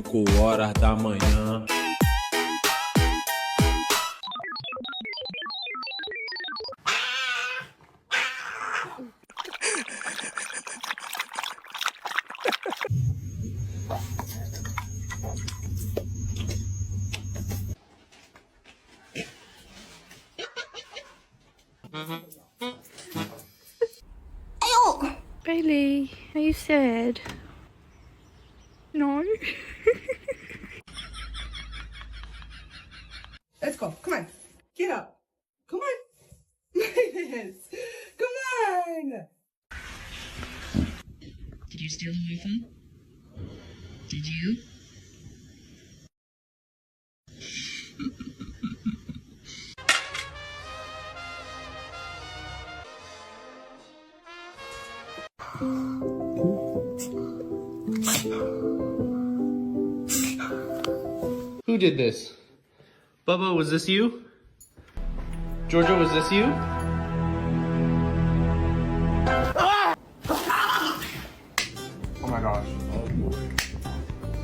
5 horas da manhã. Bailey, are you sad? No? Let's go. Come on. Get up. Come on. Yes. Come on. Did you steal my phone? Did you? Who did this? Bubba, was this you? Georgia, was this you? Oh my gosh.